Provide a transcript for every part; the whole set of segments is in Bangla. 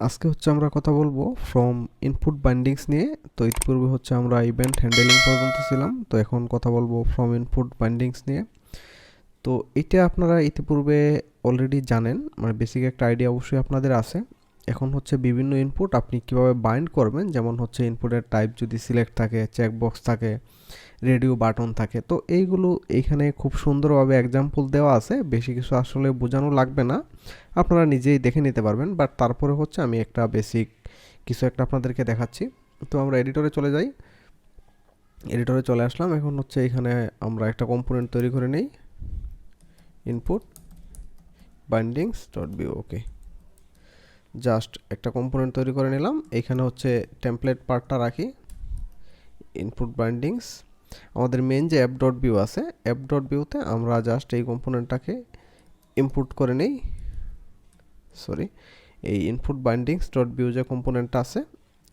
আজকে হচ্ছে আমরা কথা বলবো ফ্রম ইনপুট বাইন্ডিংস নিয়ে। তো ইতিপূর্বে হচ্ছে আমরা ইভেন্ট হ্যান্ডেলিং পর্যন্ত ছিলাম, তো এখন কথা বলবো ফ্রম ইনপুট বাইন্ডিংস নিয়ে। তো এটা আপনারা ইতিপূর্বে অলরেডি জানেন, মানে বেসিক একটা আইডিয়া অবশ্যই আপনাদের আছে। এখন হচ্ছে বিভিন্ন ইনপুট আপনি কিভাবে বাইন্ড করবেন, যেমন হচ্ছে ইনপুটের টাইপ যদি সিলেক্ট থাকে, চেকবক্স থাকে, রেডিও বাটন থাকে, তো এইগুলো এইখানে খুব সুন্দরভাবে এক্সাম্পল দেওয়া আছে। বেশি কিছু আসলে বোঝানো লাগবে না, আপনারা নিজেই দেখে নিতে পারবেন। বাট তারপরে হচ্ছে আমি একটা বেসিক কিছু একটা আপনাদেরকে দেখাচ্ছি। তো আমরা এডিটরে চলে যাই, এডিটরে চলে আসলাম। এখন হচ্ছে এখানে আমরা একটা কম্পোনেন্ট তৈরি করে নেই, ইনপুট বাইন্ডিংস ডট বি। ওকে, জাস্ট একটা কম্পোনেন্ট তৈরি করে নিলাম। এইখানে হচ্ছে টেমপ্লেট পার্টটা রাখি, ইনপুট বাইন্ডিংস। আমাদের মেন যে অ্যাপ ডট ভিউ আছে, অ্যাপ ডট ভিউতে আমরা জাস্ট এই কম্পোনেন্টটাকে ইনপুট করে নেই। সরি, এই ইনপুট বাইন্ডিংস ডট ভিউ যে কম্পোনেন্টটা আছে,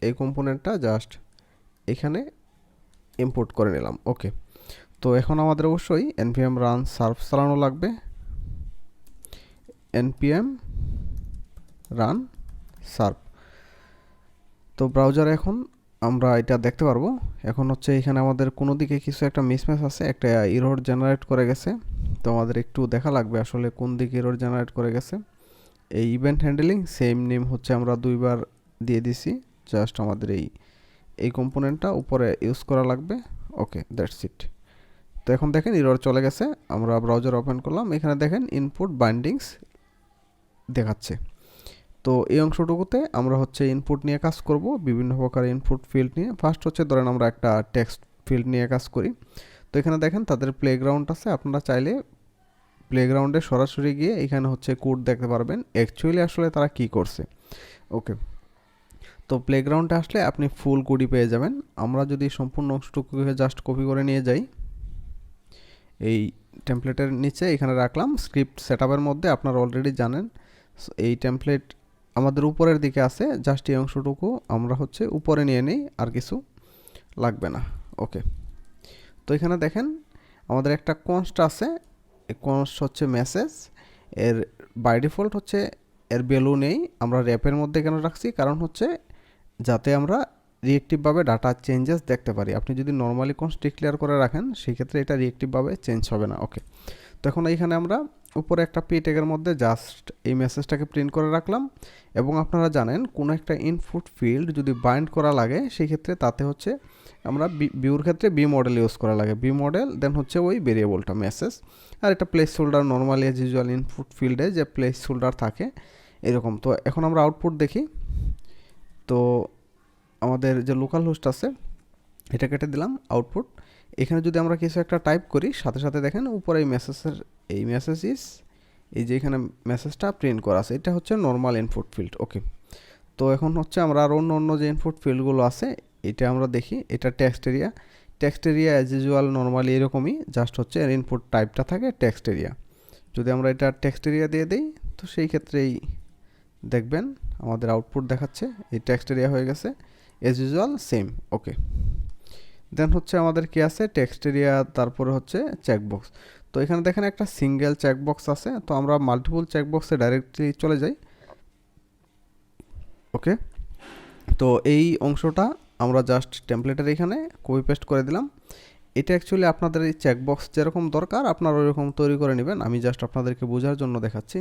এই কম্পোনেন্টটা জাস্ট এখানে ইম্পোর্ট করে নিলাম। ওকে, তো এখন আমাদের অবশ্যই npm রান সার্ভ চালানো লাগবে। npm run serve. তো ব্রাউজারে এখন আমরা এটা দেখতে পারবো। এখন হচ্ছে এখানে আমাদের কোনো দিকে কিছু একটা মিসম্যাচ আছে, একটা এরর জেনারেট করে গেছে। তো আমাদের একটু দেখা লাগবে আসলে কোন দিকে এরর জেনারেট করে গেছে। এই ইভেন্ট হ্যান্ডেলিং সেম নেম হচ্ছে আমরা দুইবার দিয়ে দিছি, জাস্ট আমাদের এই কম্পোনেন্টটা উপরে ইউজ করা লাগবে। ওকে, দ্যাটস ইট। তো এখন দেখেন এরর চলে গেছে। আমরা ব্রাউজার ওপেন করলাম, এখানে দেখেন ইনপুট বাইন্ডিংস দেখাচ্ছে। তো এই অংশটুকুতে আমরা হচ্ছে ইনপুট নিয়ে কাজ করব, বিভিন্ন প্রকার ইনপুট ফিল্ড নিয়ে। ফার্স্ট হচ্ছে ধরেন আমরা একটা টেক্সট ফিল্ড নিয়ে কাজ করি। তো এখানে দেখেন তাদের প্লেগ্রাউন্ড আছে, আপনারা চাইলে প্লেগ্রাউন্ডে সরাসরি গিয়ে এখানে হচ্ছে কোড দেখতে পারবেন অ্যাকচুয়ালি আসলে তারা কি করছে। ওকে, তো প্লেগ্রাউন্ডে আসলে আপনি ফুল কোডই পেয়ে যাবেন। আমরা যদি সম্পূর্ণ অংশটুকুকে জাস্ট কপি করে নিয়ে যাই, এই টেমপ্লেটের নিচে এখানে রাখলাম স্ক্রিপ্ট সেটআপের মধ্যে, আপনারা অলরেডি জানেন এই টেমপ্লেট আমাদের উপরের দিকে আছে। জাস্ট এই অংশটুকু আমরা হচ্ছে উপরে নিয়ে নিই, আর কিছু লাগবে না। ওকে, তো এখানে দেখেন আমাদের একটা কনস্ট আছে, এই কনস্ট হচ্ছে মেসেজ। এর বাই ডিফল্ট হচ্ছে এর ভ্যালু নেই, আমরা র্যাপের মধ্যে কেন রাখছি, কারণ হচ্ছে যাতে আমরা রিয়েক্টিভভাবে ডাটা চেঞ্জেস দেখতে পারি। আপনি যদি নর্মালি কনস্ট ডিক্লেয়ার করে রাখেন, সেক্ষেত্রে এটা রিয়েক্টিভভাবে চেঞ্জ হবে না। ওকে, তো এখন এইখানে আমরা উপরে একটা পি ট্যাগের মধ্যে জাস্ট এই মেসেজটাকে প্রিন্ট করে রাখলাম। এবং আপনারা জানেন কোনো একটা ইনপুট ফিল্ড যদি বাইন্ড করা লাগে, সেই ক্ষেত্রে তাতে হচ্ছে আমরা ভিউর ক্ষেত্রে বি মডেল ইউজ করা লাগে। বি মডেল দেন হচ্ছে ওই ভেরিয়েবলটা মেসেজ, আর এটা place holder. Normally as usual input ফিল্ডে যে প্লেস হোল্ডার থাকে এরকম। তো এখন আমরা আউটপুট দেখি। তো আমাদের যে লোকাল হোস্ট আছে এটা কেটে দিলাম, আউটপুট। এখানে যদি আমরা কিছু একটা টাইপ করি, সাথে সাথে দেখেন উপরে এই মেসেজের এই মেসেজ ইস, এই যে এখানে মেসেজটা প্রিন্ট করা আছে, এটা হচ্ছে নর্মাল ইনপুট ফিল্ড। ওকে, তো এখন হচ্ছে আমরা আর অন্য অন্য যে ইনপুট ফিল্ডগুলো আছে এটা আমরা দেখি। এটা text area. Text area as usual normally এরকমই, জাস্ট হচ্ছে এর ইনপুট টাইপটা থাকে টেক্সট এরিয়া। যদি আমরা এটা টেক্সট এরিয়া দিয়ে দিই, তো সেই ক্ষেত্রেই দেখবেন আমাদের আউটপুট দেখাচ্ছে এই টেক্সট এরিয়া হয়ে গেছে অ্যাজ ইউজুয়াল সেম। ওকে, দেন হচ্ছে আমাদের কি আছে, টেক্সট এরিয়া, তারপরে হচ্ছে চেকবক্স। তো এখানে দেখেন একটা সিঙ্গেল চেকবক্স আছে, তো আমরা মাল্টিপল চেকবক্সে ডাইরেক্টলি চলে যাই। ওকে, তো এই অংশটা আমরা জাস্ট টেমপ্লেটের এখানে কপি পেস্ট করে দিলাম। এটা অ্যাকচুয়ালি আপনাদের এই চেকবক্স যেরকম দরকার আপনারা ওইরকম তৈরি করে নেবেন, আমি জাস্ট আপনাদেরকে বোঝার জন্য দেখাচ্ছি।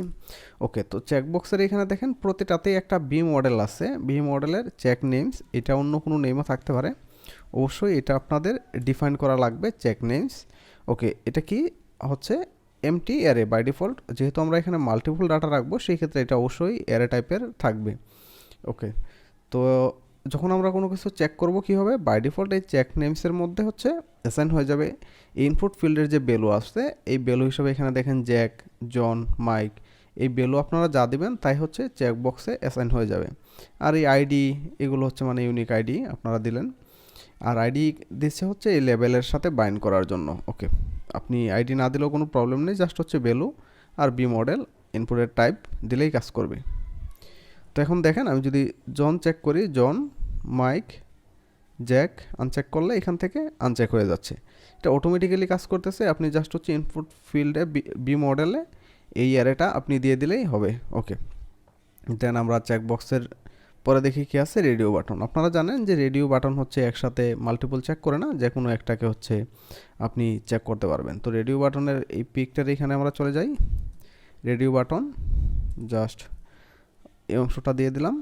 ওকে, তো চেকবক্সের এখানে দেখেন প্রতিটাতেই একটা বি মডেল আছে। বি মডেলের চেক নেমস, এটা অন্য কোনো নেমও থাকতে পারে, অবশ্যই এটা আপনাদের ডিফাইন করা লাগবে চেক নেমস। ওকে, এটা কি হচ্ছে এমটি অ্যারে বাই ডিফল্ট, যেহেতু আমরা এখানে মাল্টিপল ডাটা রাখবো সেই ক্ষেত্রে এটা অবশ্যই অ্যারে টাইপের থাকবে। ওকে, তো যখন আমরা কোনো কিছু চেক করব কি হবে, বাই ডিফল্ট এই চেক নেমসের মধ্যে হচ্ছে অ্যাসাইন হয়ে যাবে ইনপুট ফিল্ডের যে ভ্যালু আসছে, এই ভ্যালু হিসেবে এখানে দেখেন জ্যাক, জন, মাইক, এই ভ্যালু আপনারা যা দিবেন তাই হচ্ছে চেক বক্সে অ্যাসাইন হয়ে যাবে। আর এই আইডি, এগুলো হচ্ছে মানে ইউনিক আইডি আপনারা দিলেন। আর আইডি দিচ্ছে হচ্ছে এই লেভেলের সাথে বাইন্ড করার জন্য। ওকে, আপনি আইডি না দিলেও কোনো প্রবলেম নেই, জাস্ট হচ্ছে ভ্যালু আর বি মডেল ইনপুটের টাইপ দিলেই কাজ করবে। তো এখন দেখেন আমি যদি জন চেক করি, জন, মাইক, জ্যাক আনচেক করলে এখান থেকে আনচেক হয়ে যাচ্ছে, এটা অটোমেটিক্যালি কাজ করতেছে। আপনি জাস্ট হচ্ছে ইনপুট ফিল্ডে বি মডেলে এই অ্যারেটা আপনি দিয়ে দিলেই হবে। ওকে, দেন আমরা চেকবক্সের পরে দেখি কি আছে, রেডিও বাটন। আপনারা জানেন যে রেডিও বাটন হচ্ছে একসাথে মাল্টিপল চেক করে না, যে কোনো একটাকে হচ্ছে আপনি চেক করতে পারবেন। তো রেডিও বাটনের এই পিকটার এখানে আমরা চলে যাই, রেডিও বাটন জাস্ট এই অংশটা দিয়ে দিলাম।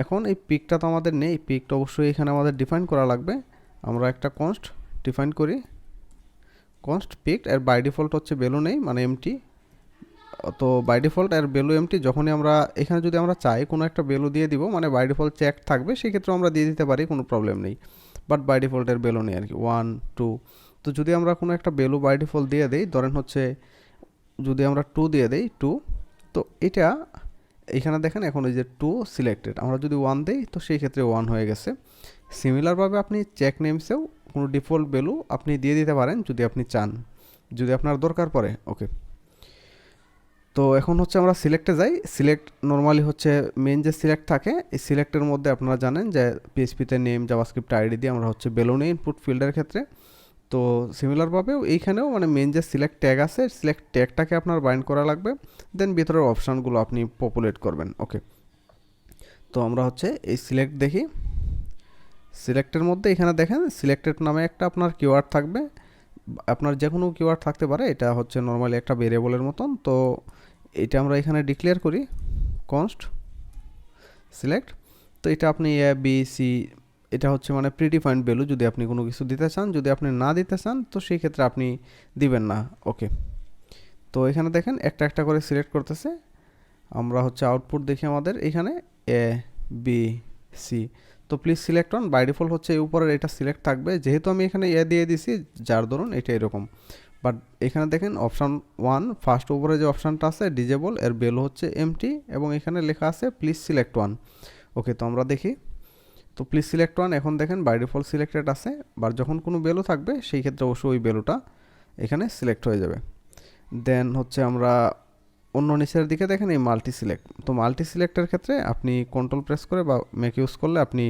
এখন এই পিকটা তো আমাদের নেই, পিকটা অবশ্যই এখানে আমাদের ডিফাইন করা লাগবে। আমরা একটা কনস্ট ডিফাইন করি, কনস্ট পিক, এর বাই ডিফল্ট হচ্ছে ভ্যালু নেই মানে এমটি। তো বাই ডিফল্ট এর ভ্যালু এমটি, যখনই আমরা এখানে যদি আমরা চাই কোনো একটা ভ্যালু দিয়ে দিব মানে বাই ডিফল্ট চেক থাকবে, সেক্ষেত্রে আমরা দিয়ে দিতে পারি, কোনো প্রবলেম নেই। বাট বাই ডিফল্টের ভ্যালু নেই আর কি, 1 2। তো যদি আমরা কোনো একটা ভ্যালু বাই ডিফল্ট দিয়ে দিই, ধরেন হচ্ছে যদি আমরা 2 দিয়ে দিই 2, তো এটা এখানে দেখেন এখন ওই যে 2 সিলেক্টেড, আমরা যদি 1 দিই তো সেই ক্ষেত্রে 1 হয়ে গেছে। সিমিলারভাবে আপনি চেক নেমসেও কোনো ডিফল্ট ভ্যালু আপনি দিয়ে দিতে পারেন যদি আপনি চান, যদি আপনার দরকার পড়ে। ওকে, তো এখন হচ্ছে আমরা সিলেক্টে যাই। সিলেক্ট নর্মালি হচ্ছে মেন যে সিলেক্ট থাকে, এই সিলেক্টের মধ্যে আপনারা জানেন যে পিএইচপিতে নেম জাভাস্ক্রিপ্ট আইডি দিয়ে আমরা হচ্ছে বেলুনে ইনপুট ফিল্ডের ক্ষেত্রে। তো সিমিলারভাবেও এইখানেও মানে মেন যে সিলেক্ট ট্যাগ আছে, সিলেক্ট ট্যাগটাকে আপনার বাইন্ড করা লাগবে, দেন ভিতরের অপশানগুলো আপনি পপুলেট করবেন। ওকে, তো আমরা হচ্ছে এই সিলেক্ট দেখি, সিলেক্টের মধ্যে এখানে দেখেন সিলেক্টেড নামে একটা আপনার কিওয়ার্ড থাকবে, আপনার যে কোনো কিওয়ার্ড থাকতে পারে, এটা হচ্ছে নর্মালি একটা ভেরিয়েবলের মতন। তো এটা আমরা এখানে ডিক্লেয়ার করি কনস্ট সিলেক্ট। তো এটা আপনি এ বি সি, এটা হচ্ছে মানে প্রিডিফাইন্ড ভ্যালু, যদি আপনি কোনো কিছু দিতে চান, যদি আপনি না দিতে চান তো সেই ক্ষেত্রে আপনি দিবেন না। ওকে, তো এখানে দেখেন একটা একটা করে সিলেক্ট করতেছে। আমরা হচ্ছে আউটপুট দেখি আমাদের এখানে এ বি সি। তো please select on, by default হচ্ছে এই উপরের এটা সিলেক্ট থাকবে, যেহেতু আমি এখানে এ দিয়ে দিছি, যার ধরুন এটা এরকম। বাট এখানে দেখেন অপশান 1 ফার্স্ট উপরে যে অপশানটা আছে ডিজেবল, এর ভ্যালু হচ্ছে এমটি এবং এখানে লেখা আছে প্লিজ সিলেক্ট ওয়ান। ওকে, তো আমরা দেখি, তো প্লিজ সিলেক্ট ওয়ান এখন দেখেন বাই ডিফল্ট সিলেক্টেড আছে, বা যখন কোনো ভ্যালু থাকবে সেই ক্ষেত্রে অবশ্যই ওই ভ্যালুটা এখানে সিলেক্ট হয়ে যাবে। দেন হচ্ছে আমরা অন্য নিচের দিকে দেখেন এই মাল্টি সিলেক্ট। তো মাল্টি সিলেক্টের ক্ষেত্রে আপনি কন্ট্রোল প্রেস করে বা ম্যাক ইউজ করলে আপনি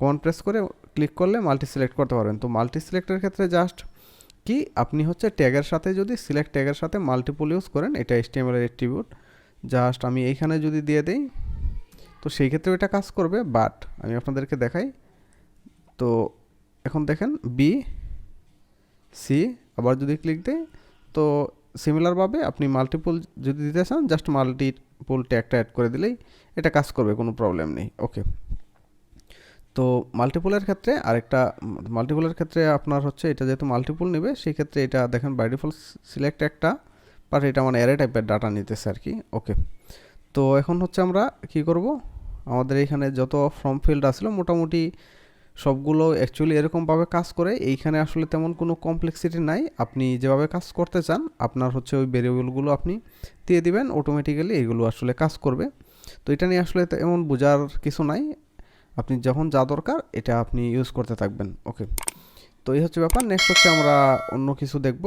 কমান্ড প্রেস করে ক্লিক করলে মাল্টি সিলেক্ট করতে পারবেন। তো মাল্টি সিলেক্টের ক্ষেত্রে জাস্ট কি আপনি হচ্ছে ট্যাগের সাথে যদি সিলেক্ট ট্যাগের সাথে মাল্টিপল ইউজ করেন, এটা HTML এর অ্যাট্রিবিউট, জাস্ট আমি এইখানে যদি দিয়ে দেই তো সেই ক্ষেত্রে এটা কাজ করবে। বাট আমি আপনাদেরকে দেখাই, তো এখন দেখেন বি সি আবার যদি ক্লিক দেই, তো সিমিলারভাবে আপনি মাল্টিপল যদি দিতে চান জাস্ট মাল্টিপল ট্যাগটা অ্যাড করে দিলেই এটা কাজ করবে, কোনো প্রবলেম নেই। ওকে, তো মাল্টিপলের ক্ষেত্রে আরেকটা, মাল্টিপলের ক্ষেত্রে আপনার হচ্ছে এটা যেহেতু মাল্টিপল নেবে সেই ক্ষেত্রে এটা দেখেন বাই ডিফল্ট সিলেক্ট একটা, বাট এটা মানে অ্যারে টাইপের ডাটা নিতেছে আর কি। ওকে, তো এখন হচ্ছে আমরা কি করব, আমাদের এখানে যত ফর্ম ফিল্ড আসলো মোটামুটি সবগুলো অ্যাকচুয়ালি এরকমভাবে কাজ করে, এইখানে আসলে তেমন কোনো কমপ্লেক্সিটি নাই। আপনি যেভাবে কাজ করতে চান আপনার হচ্ছে ওই ভেরিয়েবলগুলো আপনি দিয়ে দিবেন, অটোমেটিক্যালি এগুলো আসলে কাজ করবে। তো এটা নিয়ে আসলে এমন বোঝার কিছু নাই, আপনি যখন যা দরকার এটা আপনি ইউজ করতে থাকবেন। ওকে, তো এই হচ্ছে ব্যাপার। নেক্সট হচ্ছে আমরা অন্য কিছু দেখব।